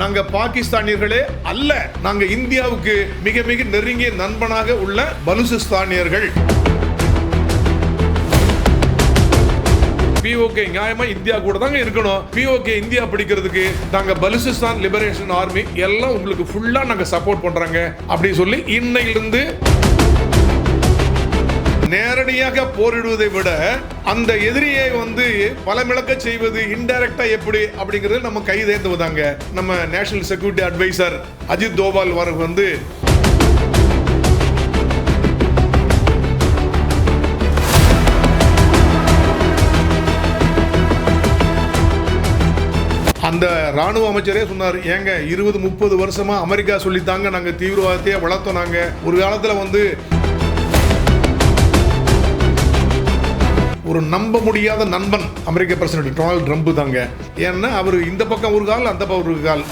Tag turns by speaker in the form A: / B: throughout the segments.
A: நாங்க பாகிஸ்தானியர்களே அல்ல, நாங்க இந்தியாவுக்கு மிக மிக நெருங்கிய நண்பனாக உள்ள பலுசிஸ்தானியர்கள். பிஓகே நியாயமா இந்தியா கூட தாங்க இருக்கணும். பிஓகே இந்தியா பிடிக்கிறதுக்கு நாங்க பலுசிஸ்தான் லிபரேஷன் ஆர்மி எல்லாம் உங்களுக்கு ஃபுல்லா நாங்க சப்போர்ட் பண்றாங்க அப்படி சொல்லி இன்னையிலிருந்து நேரடியாக போரிடுவதை விட அந்த எதிரியை பலமிழக்க செய்வது இன்டைரக்டா எப்படி அப்படிங்கிறது நம்ம கைதேர்ந்துவதாங்க. நம்ம national security advisor Ajit Doval அந்த ராணுவ அமைச்சரே சொன்னார், ஏங்க 20-30 வருஷமா அமெரிக்கா சொல்லித்தாங்க நாங்க தீவிரவாதத்தையே வளர்த்தோம். நாங்க ஒரு காலத்துல ஒரு நம்ப முடியாத நண்பன் அமெரிக்க பிரசிடென்ட் டொனால்ட் ட்ரம்ப் தாங்க. ஏன்னா அவர் இந்த பக்கம் ஒரு கால், அந்த பக்கம் ஒரு கால்.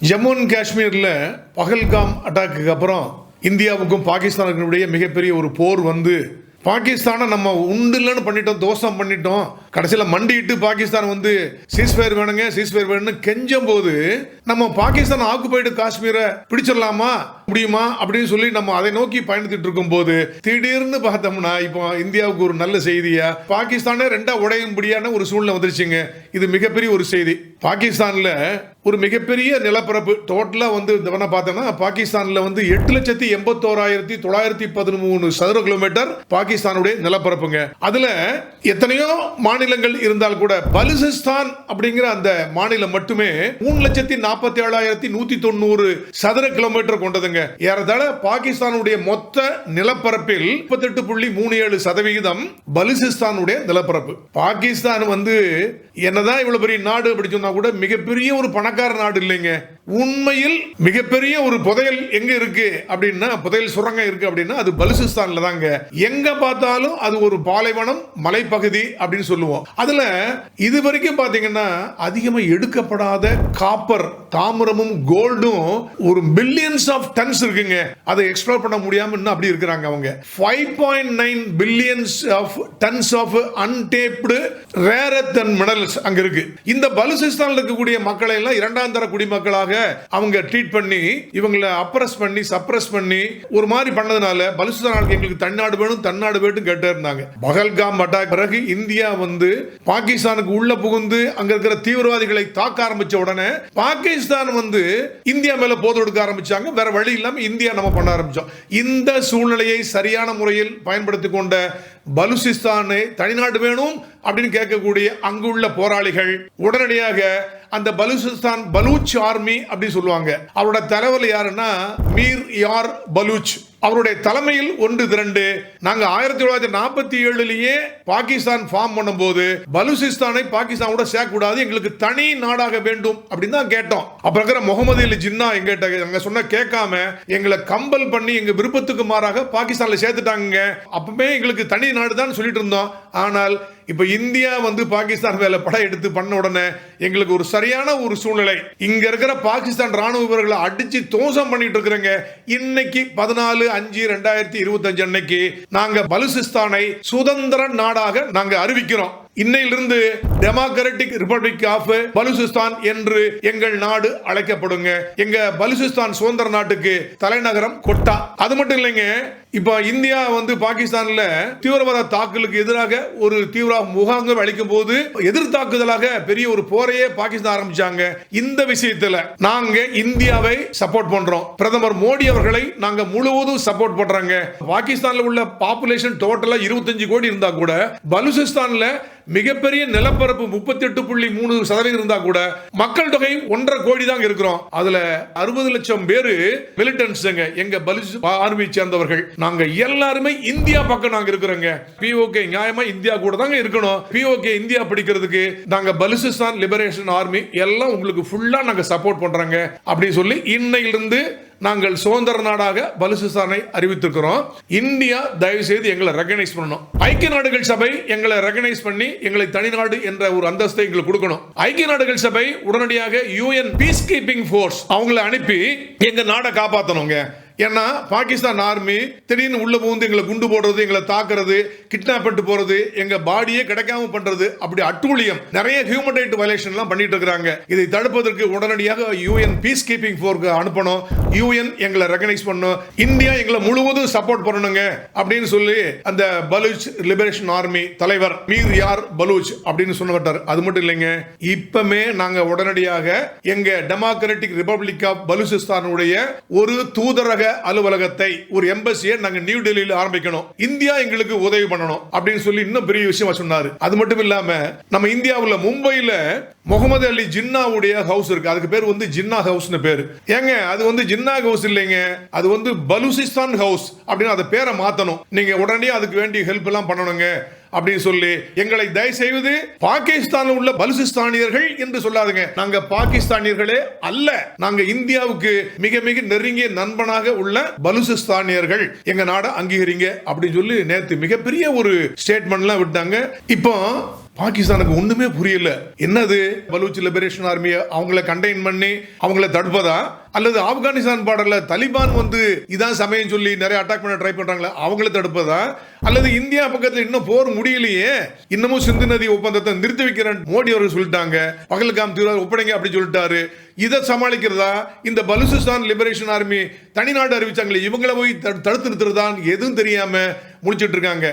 A: ஜம்மு அண்ட் காஷ்மீர்ல பஹல்காம் அட்டாக்கு அப்புறம் இந்தியாவுக்கும் பாகிஸ்தானுடைய மிகப்பெரிய ஒரு போர் பாகிஸ்தானை நம்ம உண்டுலன்னு பண்ணிட்டோம், தோஷம் பண்ணிட்டோம். கடைசியில் மண்டிட்டு பாகிஸ்தான் சீஸ்ஃபயர் வேணுங்க, சீஸ்ஃபயர் வேணும்னு கெஞ்சும் போது நம்ம பாகிஸ்தான் ஆக்குபைடு காஷ்மீரை பிடிச்சிடலாமா, முடியுமா அப்படின்னு சொல்லி நம்ம அதை நோக்கி பயணித்துட்டு இருக்கும் போது திடீர்னு பார்த்தோம்னா இப்போ இந்தியாவுக்கு ஒரு நல்ல செய்தியா பாகிஸ்தானே ரெண்டா உடையும்படியான ஒரு சூழ்நிலை வந்துருச்சுங்க. இது மிகப்பெரிய ஒரு செய்தி. பாகிஸ்தான்ல ஒரு மிகப்பெரிய நிலப்பரப்பு டோட்டலா பார்த்தோம்னா பாகிஸ்தான்ல 8,81,913 சதுர கிலோமீட்டர் பாகிஸ்தானுடைய நிலப்பரப்புங்க. அதுல எத்தனையோ மாநிலங்கள் இருந்தால் கூட பலுசிஸ்தான் அப்படிங்கிற அந்த மாநிலம் மட்டுமே 3,47,190 சதுர கிலோமீட்டர் கொண்டதுங்க. ஏறத்தாழ பாகிஸ்தானுடைய மொத்த நிலப்பரப்பில் 38.37% பலுசிஸ்தானுடைய நிலப்பரப்பு. பாகிஸ்தான் என்னதான் இவ்வளவு பெரிய நாடு அப்படி சொன்னா கூட மிகப்பெரிய ஒரு பணக்கார நாடு இல்லைங்க. உண்மையில் மிகப்பெரிய ஒரு புதையல் எங்க இருக்கு அப்படின்னா, புதையல் சுரங்கம் இருக்கு அப்படின்னா அது பலுசிஸ்தான்ல தாங்க. எங்க பார்த்தாலும் அது ஒரு பாலைவனம், மலைப்பகுதி அப்படின்னு சொல்லுவோம். அதுல இதுவரைக்கும் பாத்தீங்கன்னா அதிகமா எடுக்கப்படாத காப்பர், தாமிரமும் கோல்டும் ஒரு பில்லியன்ஸ் ஆஃப் டன்ஸ் இருக்குங்க. அதை எக்ஸ்ப்ளோர் பண்ண முடியாம இன்னும் அப்படி இருக்கிறாங்க அவங்க. 5.9 billions of tons of untapped rare earth and minerals அங்க இருக்கு. இந்த பலுசிஸ்தான்ல இருக்கக்கூடிய மக்களை எல்லாம் இரண்டாம் தர குடிமக்களாக அவங்க ட்ரீட் பண்ணி இவங்களை அப்ரஸ் பண்ணி சப்ரஸ் பண்ணி ஒரு மாதிரி பண்ணதுனால பலுசிஸ்தான் எங்களுக்கு தன்னாடு வேணும், தன்னாடு வேணும் கேட்டே இருந்தாங்க. பஹல்காம் அட்டாக் பிறகு இந்தியா பாகிஸ்தானுக்கு உள்ள புகுந்து அங்க இருக்கிற தீவிரவாதிகளை தாக்க ஆரம்பிச்ச உடனே பாகிஸ்தான் இந்தியா மேல போர் தொடுக்க ஆரம்பிச்சாங்க. வேற வழி இல்லாம இந்தியா நம்ம பண்ண ஆரம்பிச்சோம். இந்த சூழ்நிலையை சரியான முறையில் பயன்படுத்திக் கொண்ட பலுசிஸ்தானை தனிநாடு வேணும் அப்படின்னு கேட்கக்கூடிய அங்குள்ள போராளிகள் உடனடியாக அந்த பலுசிஸ்தான் பலூச் ஆர்மி அப்படின்னு சொல்லுவாங்க. அவரோட தலைவர் யாருன்னா மீர் யார் பலூச். அவருடைய தலைமையில் ஒன்று திரண்டு நாங்க 1947 பாகிஸ்தான் ஃபார்ம் பண்ணும்போது பலுசிஸ்தானை பாகிஸ்தானோட சேர்க்கக்கூடாது, எங்களுக்கு தனி நாடாக வேண்டும் அப்படின்னு தான் கேட்டோம். அப்ப இருக்கிற முகமது அலி ஜின்னா எங்க சொன்ன கேட்காம எங்களை கம்பல் பண்ணி எங்க விருப்பத்துக்கு மாறாக பாகிஸ்தான்ல சேர்த்துட்டாங்க. அப்பவே எங்களுக்கு தனி நாடு தான் சொல்லிட்டு இருந்தோம். ஆனால் இப்ப இந்தியா பாகிஸ்தான் மேல படம் எடுத்து பண்ண உடனே எங்களுக்கு ஒரு சரியான ஒரு சூழ்நிலை. இங்க இருக்கிற பாகிஸ்தான் ராணுவ வீரர்களை அடிச்சு தோசம் பண்ணிட்டு இருக்கிறாங்க. இன்னைக்கு 14/5/2025 அன்னைக்கு நாங்க பலுசிஸ்தானை சுதந்திர நாடாக நாங்க அறிவிக்கிறோம். இன்னையிலிருந்து டெமோக்ராட்டிக் ரிபப்ளிக் ஆஃப் பலுசிஸ்தான் என்று எங்கள் நாடு அழைக்கப்படுங்க. எங்க பலுசிஸ்தான் சுதந்திர நாட்டுக்கு தலைநகரம் கொட்டா. அது மட்டும் இல்லைங்க, இப்ப இந்தியா பாகிஸ்தான்ல தீவிரவாத தாக்குதலுக்கு எதிராக ஒரு தீவிர முகாம்கள் அளிக்கும் போது எதிர் தாக்குதலாக பெரிய ஒரு போரையே பாகிஸ்தான் ஆரம்பிச்சாங்க. இந்த விஷயத்துல நாங்க இந்தியாவை சப்போர்ட் பண்றோம். பிரதமர் மோடி அவர்களை நாங்க முழுவதும் சப்போர்ட் பண்றாங்க. பாகிஸ்தான்ல உள்ள பாப்புலேஷன் டோட்டலா 25 கோடி இருந்தா கூட பலுசிஸ்தான்ல மிகப்பெரிய நிலப்பரப்பு 38.3% இருந்தா கூட மக்கள் தொகை 1.5 கோடி தான் இருக்கிறோம். அதுல 60 லட்சம் பேரு மிலிட்டன்ட்ஸ் எங்க பலுச் ஆர்மியை சேர்ந்தவர்கள். நாங்க எல்லாருமே இந்தியா பக்கம் நாங்க இருக்கிறோங்க. பிஓகே நியாயமா இந்தியா கூட தாங்க இருக்கணும். பிஓகே இந்தியா பிடிக்கிறதுக்கு நாங்க பலுசிஸ்தான் லிபரேஷன் ஆர்மி எல்லாம் உங்களுக்கு ஃபுல்லா நாங்க சப்போர்ட் பண்றாங்க அப்படின்னு சொல்லி இன்னையிலிருந்து நாங்கள் சுதந்திர நாடாக பலுசிஸ்தானை அறிவித்திருக்கிறோம். இந்தியா தயவு செய்து எங்களை ரெகனைஸ் பண்ணணும். ஐக்கிய நாடுகள் சபை எங்களை ரெகனைஸ் பண்ணி எங்களை தனிநாடு என்ற ஒரு அந்தஸ்தை எங்களுக்கு கொடுக்கணும். ஐக்கிய நாடுகள் சபை உடனடியாக யூஎன் பீஸ் கீப்பிங் ஃபோர்ஸ் அவங்களை அனுப்பி எங்க நாடை காப்பாற்றணுங்க. ஏன்னா பாகிஸ்தான் ஆர்மி திடீர்னு உள்ள புகுந்து எங்களை குண்டு போடுறது, எங்களை தாக்குறது, கிட்னாப் பண்ணிட்டு போறது, எங்க பாடியே கிடைக்காம பண்றது, அப்படி அட்டூழியம் நிறைய ஹியூமன் ரைட் வயலேஷன் எல்லாம் பண்ணிட்டு இருக்காங்க. இதை தடுப்பதற்கு உடனடியாக யூஎன் பீஸ் கீப்பிங் ஃபோர்ஸ் அனுப்பணும். யூஎன் எங்களை ரெகனைஸ் பண்ணணும். இந்தியா எங்களை முழுவதும் சப்போர்ட் பண்ணணுங்க அப்படின்னு சொல்லி அந்த பலூச் லிபரேஷன் ஆர்மி தலைவர் மீர் யார் பலூச் அப்படின்னு சொன்னவட்டார். அது மட்டும் இல்லைங்க, இப்பமே நாங்க உடனடியாக எங்க டெமோக்ராட்டிக் ரிபப்ளிக் ஆஃப் பலுசிஸ்தானுடைய ஒரு தூதரக அலுவலகத்தை, ஒரு எம்பசியை நாங்க நியூ டெல்லியில் ஆரம்பிக்கணும். இந்தியா எங்களுக்கு உதவி பண்ணணும் அப்படின்னு சொல்லி இன்னும் பெரிய விஷயம் சொன்னாரு. அது மட்டும் இல்லாம நம்ம இந்தியாவுல மும்பையில முகமது அலி ஜின்னாவுடைய ஹவுஸ் இருக்கு. அதுக்கு பேர் வந்து ஜின்னா ஹவுஸ்னு பேரு. ஏங்க அது வந்து ஜின்னா ஹவுஸ் இல்லைங்க, அது வந்து பலுசிஸ்தான் ஹவுஸ் அப்படின்னு அதை பேரை மாத்தணும். நீங்க உடனே அதுக்கு வேண்டிய ஹெல்ப் எல்லாம் பண்ணணுங்க அப்படின்னு சொல்லி எங்களை தயவு செய்வது பாகிஸ்தானில் உள்ள பலுசிஸ்தானியர்கள் என்று சொல்லாதுங்க. நாங்க பாகிஸ்தானியர்களே அல்ல, நாங்க இந்தியாவுக்கு மிக மிக நெருங்கிய நண்பனாக உள்ள பலுசிஸ்தானியர்கள். எங்க நாட அங்கீகரிங்க அப்படின்னு சொல்லி நேத்து மிகப்பெரிய ஒரு ஸ்டேட்மெண்ட்லாம் விட்டாங்க. இப்போ பாகிஸ்தானுக்கு ஒண்ணுமே புரியல. என்னது பலூச் லிபரேஷன் ஆர்மியை அவங்களை கண்டெயின் பண்ணி அவங்களை தடுப்பதா, அல்லது ஆப்கானிஸ்தான் பார்டர்ல தலிபான் வந்து இதான் சமயம் சொல்லி நிறைய அட்டாக் பண்ண ட்ரை பண்றாங்களா அவங்களை தடுப்பதா, அல்லது இந்தியா பக்கத்தில் இன்னும் போர் முடியலையே, இன்னமும் சிந்து நதி ஒப்பந்தத்தை நிறுத்தி வைக்கிறேன் மோடி அவர்கள் சொல்லிட்டாங்க, பகல்காம் தீவிரவாத ஒப்படைங்க அப்படி சொல்லிட்டாரு. இதை சமாளிக்கிறதா, இந்த பலுசிஸ்தான் லிபரேஷன் ஆர்மி தனிநாடு அறிவிச்சாங்களே இவங்களை போய் தடுத்து நிறுத்துறதான் எதுவும் தெரியாம முடிச்சிட்டு இருக்காங்க.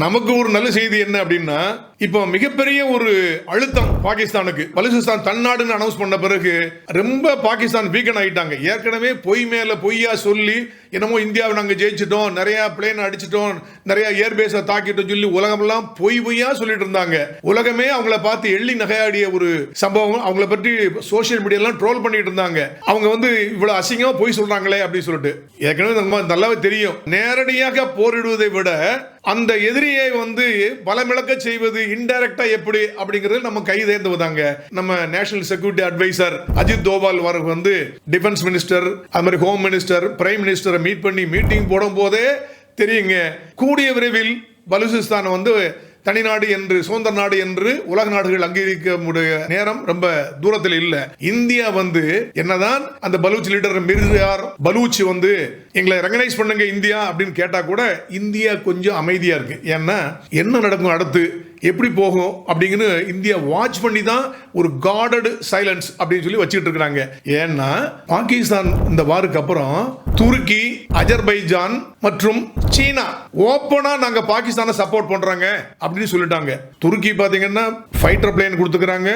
A: நமக்கு ஒரு நல்ல செய்தி என்ன அப்படின்னா, இப்போ மிகப்பெரிய ஒரு அழுத்தம் பாகிஸ்தானுக்கு. பலுசிஸ்தான் தன்னாடுன்னு அனௌன்ஸ் பண்ண பிறகு ரொம்ப பாகிஸ்தான் வீக்கன் ஆயிட்டாங்க. ஏற்கனவே பொய் மேல பொய்யா சொல்லி என்னமோ இந்தியாவை நாங்க ஜெயிச்சிட்டோம், நிறைய பிளேன் அடிச்சிட்டோம், நிறைய ஏர்பேஸை தாக்கிட்டோம் சொல்லி உலகமெல்லாம் பொய் பொய்யா சொல்லிட்டு இருந்தாங்க. உலகமே அவங்கள பார்த்து எள்ளி நகையாடிய ஒரு சம்பவம். அவங்கள பற்றி சோசியல் மீடியாலாம் ட்ரோல் பண்ணிட்டு இருந்தாங்க. அவங்க வந்து இவ்வளவு அசிங்கமா பொய் சொல்றாங்களே அப்படின்னு சொல்லிட்டு. ஏற்கனவே நல்லாவே தெரியும், நேரடியாக போரிடுவதை விட அந்த எதிரியை வந்து பலமிழக்க செய்வது இன்டைரக்டா எப்படி அப்படிங்கிறது நம்ம கை தேர்ந்துவதாங்க. நம்ம national security advisor Ajit Doval வந்து டிஃபென்ஸ் மினிஸ்டர், அது மாதிரி ஹோம் மினிஸ்டர், பிரைம் மினிஸ்டரை மீட் பண்ணி மீட்டிங் போடும் போதே தெரியுங்க, கூடிய விரைவில் பலுசிஸ்தான் வந்து தனிநாடு என்று சுதந்திர நாடு என்று உலக நாடுகள் அங்கீகரிக்க நேரம் ரொம்ப தூரத்தில் இல்ல. இந்தியா வந்து என்னதான் அந்த பலூச் லீடர் மிர்யார் பலூச் வந்து எங்களை ரெகனைஸ் பண்ணுங்க இந்தியா அப்படின்னு கேட்டா கூட இந்தியா கொஞ்சம் அமைதியா இருக்கு. ஏன்னா என்ன நடக்கும் அடுத்து எப்படி போகும் அப்படிங்கிறது இந்தியா வாட்ச் பண்ணி தான் ஒரு கார்டட் சைலன்ஸ் அப்படின்னு சொல்லி வச்சுட்டு இருக்காங்க. ஏன்னா பாகிஸ்தான் இந்த வாருக்கு அப்புறம் துருக்கி, அஜர்பைஜான் மற்றும் சீனா ஓப்பனா நாங்க பாகிஸ்தானை சப்போர்ட் பண்றாங்க அப்படின்னு சொல்லிட்டாங்க. துருக்கி பாத்தீங்கன்னா ஃபைட்டர் பிளேன் கொடுத்துக்கிறாங்க.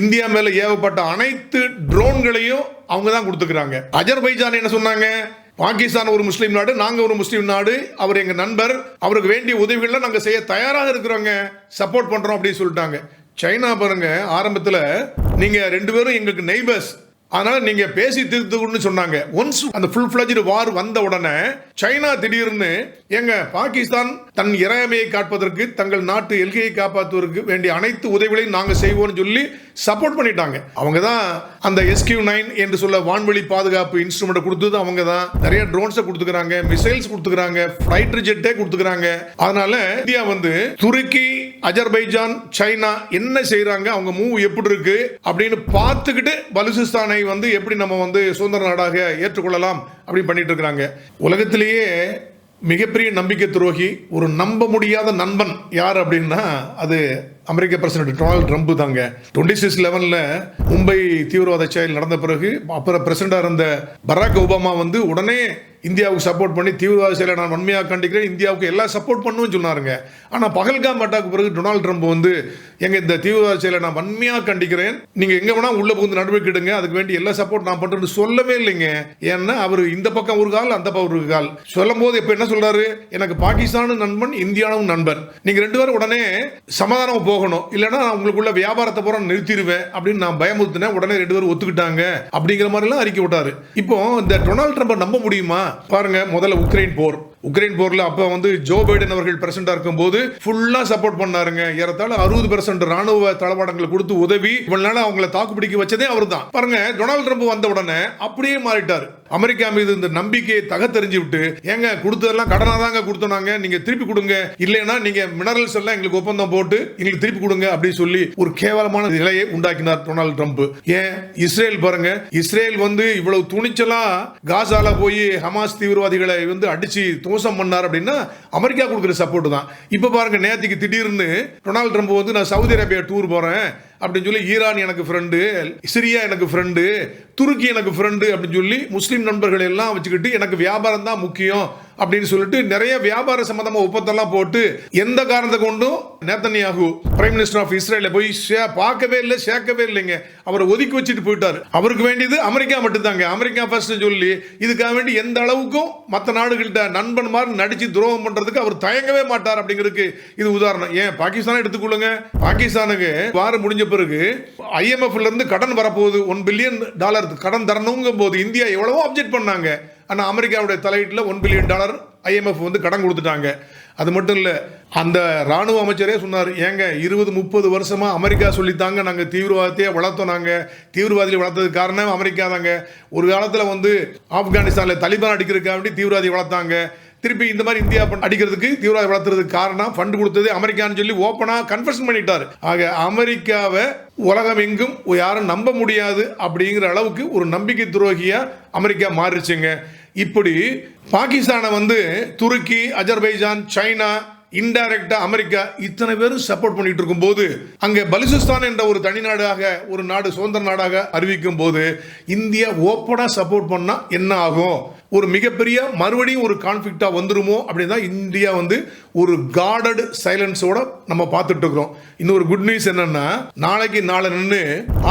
A: இந்தியா மேல ஏவப்பட்ட அனைத்து ட்ரோன்களையும் அவங்க தான் கொடுத்துக்கிறாங்க. அஜர்பைஜான் என்ன சொன்னாங்க, பாகிஸ்தான் ஒரு முஸ்லீம் நாடு, நாங்க ஒரு முஸ்லீம் நாடு, அவர் எங்க நண்பர், அவருக்கு வேண்டிய உதவிகளை நாங்க செய்ய தயாராக இருக்கிறோங்க, சப்போர்ட் பண்றோம் அப்படின்னு சொல்லிட்டாங்க. சைனா பாருங்க, ஆரம்பத்தில் நீங்க ரெண்டு பேரும் எங்களுக்கு நெய்பர்ஸ், அதனால நீங்க பேசி தீர்த்துன்னு சொன்னாங்க. ஒன்ஸ் அந்த ஃபுல் ஃபிளஜ்டு வார் வந்த உடனே சைனா திடீர்னு எங்க பாகிஸ்தான் தன் இறையாமையை காப்பதற்கு, தங்கள் நாட்டு எல்கையை காப்பாற்றுவதற்கு வேண்டிய அனைத்து உதவிகளையும் நாங்க செய்வோம்னு சொல்லி சப்போர்ட் பண்ணிட்டாங்க. அவங்க தான் அந்த SQ-9 என்று சொல்ல வான்வெளி பாதுகாப்பு இன்ஸ்ட்ருமெண்ட் கொடுத்தது அவங்க தான். நிறைய ட்ரோன்ஸை கொடுத்துக்கிறாங்க, மிசைல்ஸ் கொடுத்துக்கிறாங்க, ஃபைட்டர் ஜெட்டே கொடுத்துக்கிறாங்க. அதனால இந்தியா வந்து துருக்கி, அஜர்பைஜான், சைனா என்ன செய்யறாங்க, அவங்க மூவ் எப்படி இருக்கு அப்படின்னு பார்த்துக்கிட்டு பலுசிஸ்தானை வந்து எப்படி நம்ம வந்து சுதந்திர நாடாக ஏற்றுக்கொள்ளலாம் அப்படின்னு பண்ணிட்டு இருக்காங்க. உலகத்திலேயே மிகப்பெரிய நம்பிக்கை துரோகி, ஒரு நம்ப முடியாத நண்பன் யார் அப்படின்னா அது அமெரிக்க பிரசிடென்ட் டொனால்ட் ட்ரம்ப் தாங்க. 26/11 மும்பை தீவிரவாத செயல் நடந்த பிறகு அப்புறம் பிரசிடண்டா இருந்த பராக் ஒபாமா வந்து உடனே இந்தியாவுக்கு சப்போர்ட் பண்ணி தீவிரவாத செயலை நான் வன்மையாக கண்டிக்கிறேன், இந்தியாவுக்கு எல்லாம் சப்போர்ட் பண்ணுன்னு சொன்னாருங்க. ஆனால் பகல்காம் அட்டாக்கு பிறகு டொனால்ட் ட்ரம்ப் வந்து எங்க இந்த தீவிரவாத செயலை நான் வன்மையாக கண்டிக்கிறேன், நீங்க எங்க வேணா உள்ள புகுந்து நடவடிக்கை எடுங்க, அதுக்கு வேண்டிய எல்லா சப்போர்ட் நான் பண்றேன்னு சொல்லவே இல்லைங்க. ஏன்னா அவர் இந்த பக்கம் ஒரு கால் அந்த பக்கம் ஒரு கால் சொல்லும் போது இப்ப என்ன சொல்றாரு, எனக்கு பாகிஸ்தானும் நண்பன், இந்தியாவும் நண்பன், நீங்க ரெண்டு பேரும் உடனே சமாதானம் போகணும், இல்லைன்னா உங்களுக்குள்ள வியாபாரத்தை பூரா நிறுத்திடுவேன் அப்படின்னு நான் பயமுறுத்தினேன். உடனே ரெண்டு பேரும் ஒத்துக்கிட்டாங்க அப்படிங்கிற மாதிரி எல்லாம் அறிக்கை விட்டாரு. இப்போ இந்த டொனால்ட் ட்ரம்ப் நம்ப முடியுமா பாருங்க. முதல்ல உக்ரைன் போர், உக்ரைன் போர்ல அப்ப வந்து ஜோ பைடன் அவர்கள் பிரசிடண்டா இருக்கும்போது ஃபுல்லா சப்போர்ட் பண்ணாருங்க. ஏறத்தாழ 60% ராணுவ தளவாடங்களை கொடுத்து உதவி இவனால அவங்களை தாக்குப்பிடிக்க வச்சதே அவர் தான். பாருங்க, டொனால்டு ட்ரம்ப் வந்த உடனே அப்படியே மாறிட்டார். அமெரிக்கா மீது இந்த நம்பிக்கையை தகத்தெறிஞ்சு விட்டு, ஏங்க கொடுத்ததெல்லாம் கடனா தாங்க கொடுத்தோம், நீங்க திருப்பி கொடுங்க, இல்லைன்னா நீங்க மினரல்ஸ் எல்லாம் எங்களுக்கு ஒப்பந்தம் போட்டு எங்களுக்கு திருப்பி கொடுங்க அப்படின்னு சொல்லி ஒரு கேவலமான நிலையை உண்டாக்கினார் டொனால்டு ட்ரம்ப். ஏன் இஸ்ரேல் பாருங்க, இஸ்ரேல் வந்து இவ்வளவு துணிச்சலா காசால போய் ஹமாஸ் தீவிரவாதிகளை வந்து அடிச்சு தோசம் பண்ணார் அப்படின்னா அமெரிக்கா கொடுக்குற சப்போர்ட் தான். இப்ப பாருங்க, நேற்றுக்கு திடீர்னு டொனால்டு ட்ரம்ப் வந்து நான் சவுதி அரேபியா டூர் போறேன் அப்படின்னு சொல்லி, ஈரான் எனக்கு ஃப்ரெண்டு, சிரியா எனக்கு ஃப்ரெண்டு, துருக்கி எனக்கு ஃப்ரெண்டு அப்படின்னு சொல்லி முஸ்லீம் நண்பர்கள் எல்லாம் வச்சுக்கிட்டு எனக்கு வியாபாரம் தான் முக்கியம் அப்படின்னு சொல்லிட்டு நிறைய வியாபார சம்பந்தமா ஒப்பந்தம்லாம் போட்டு எந்த காரணத்தை கொண்டும் நேத்தன்யாகு பிரைம் மினிஸ்டர் ஆஃப் இஸ்ரேல போய் பார்க்கவே இல்லை, சேர்க்கவே இல்லைங்க. அவரை ஒதுக்கி வச்சுட்டு போயிட்டாரு. அவருக்கு வேண்டியது அமெரிக்கா மட்டும்தாங்க, அமெரிக்கா ஃபர்ஸ்ட் சொல்லி இதுக்காக வேண்டி எந்த அளவுக்கும் மற்ற நாடுகள்கிட்ட நண்பன் மாதிரி நடிச்சு துரோகம் பண்றதுக்கு அவர் தயங்கவே மாட்டார் அப்படிங்கிறதுக்கு இது உதாரணம். ஏன் பாகிஸ்தானை எடுத்துக்கொள்ளுங்க. பாகிஸ்தானுக்கு வாரம் முடிஞ்ச பிறகு IMF இருந்து கடன் வரப்போகுது, $1 பில்லியன் கடன் தரணுங்கும் போது இந்தியா எவ்வளவோ அப்ஜெக்ட் பண்ணாங்க. ஆனா அமெரிக்காவுடைய தலையீட்டில் $1 பில்லியன் IMF வந்து கடன் கொடுத்துட்டாங்க. அது மட்டும் இல்ல, அந்த ராணுவ அமைச்சரே சொன்னார், ஏங்க 20-30 வருஷமா அமெரிக்கா சொல்லித்தாங்க நாங்க தீவிரவாதத்தையே வளர்த்தோம், நாங்க தீவிரவாதிகளை வளர்த்ததுக்கு காரணம் அமெரிக்கா தாங்க. ஒரு காலத்துல வந்து ஆப்கானிஸ்தான்ல தலிபான் அடிக்கிறதுக்காக வேண்டி தீவிரவாதி வளர்த்தாங்க, திருப்பி இந்த மாதிரி இந்தியா அடிக்கிறதுக்கு தீவிரவாதி வளர்த்துறதுக்கு காரணம் ஃபண்ட் கொடுத்தது அமெரிக்கான்னு சொல்லி ஓப்பனா கன்ஃபெஷன் பண்ணிட்டார். ஆக அமெரிக்காவை உலகம் எங்கும் யாரும் நம்ப முடியாது அப்படிங்கிற அளவுக்கு ஒரு நம்பிக்கை துரோகியா அமெரிக்கா மாறிச்சுங்க. இப்படி பாகிஸ்தானை வந்து துருக்கி, அஜர்பைஜான், சைனா, இன்டைரக்டா அமெரிக்கா இத்தனை பேரும் சப்போர்ட் பண்ணிட்டு இருக்கும் போது, அங்க பலுசிஸ்தான் என்ற ஒரு தனி நாடாக, ஒரு நாடு சுதந்திர நாடாக அறிவிக்கும் போது இந்தியா ஓப்பனா சப்போர்ட் பண்ணா என்ன ஆகும்? ஒரு மிகப்பெரிய மறுபடியும் ஒரு கான்ஃபிளிக்டா வந்துருமோ அப்படின்னு தான் இந்தியா வந்து ஒரு கார்டட் சைலன்ஸோட நம்ம பார்த்துட்டு இருக்கிறோம். இன்னொரு குட் நியூஸ் என்னன்னா, நாளைக்கு நாளை நின்று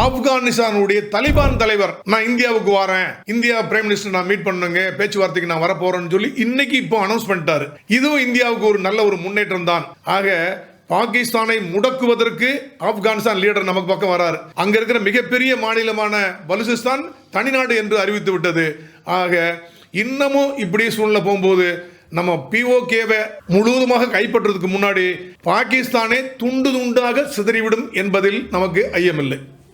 A: ஆப்கானிஸ்தானுடைய தலிபான் தலைவர் நான் இந்தியாவுக்கு வரேன், இந்தியா பிரைம் மினிஸ்டர் நான் மீட் பண்ணுங்க, பேச்சுவார்த்தைக்கு நான் வரப்போறேன்னு சொல்லி இன்னைக்கு இப்போ அனௌன்ஸ் பண்ணிட்டாரு. இதுவும் இந்தியாவுக்கு ஒரு நல்ல ஒரு முன்னேற்றம் தான். ஆக பாகிஸ்தானை முடக்குவதற்கு ஆப்கானிஸ்தான் லீடர் நமக்கு பக்கம் வராரு. அங்க இருக்கிற மிகப்பெரிய மாநிலமான பலுசிஸ்தான் தனிநாடு என்று அறிவித்து விட்டது. ஆக இன்னமும் இப்படி சூழ்நிலை போகும்போது நம்ம POKவை முழுவதுமாக கைப்பற்றுறதுக்கு முன்னாடி பாகிஸ்தானை துண்டு துண்டாக சிதறிவிடும் என்பதில் நமக்கு ஐயமில்லை.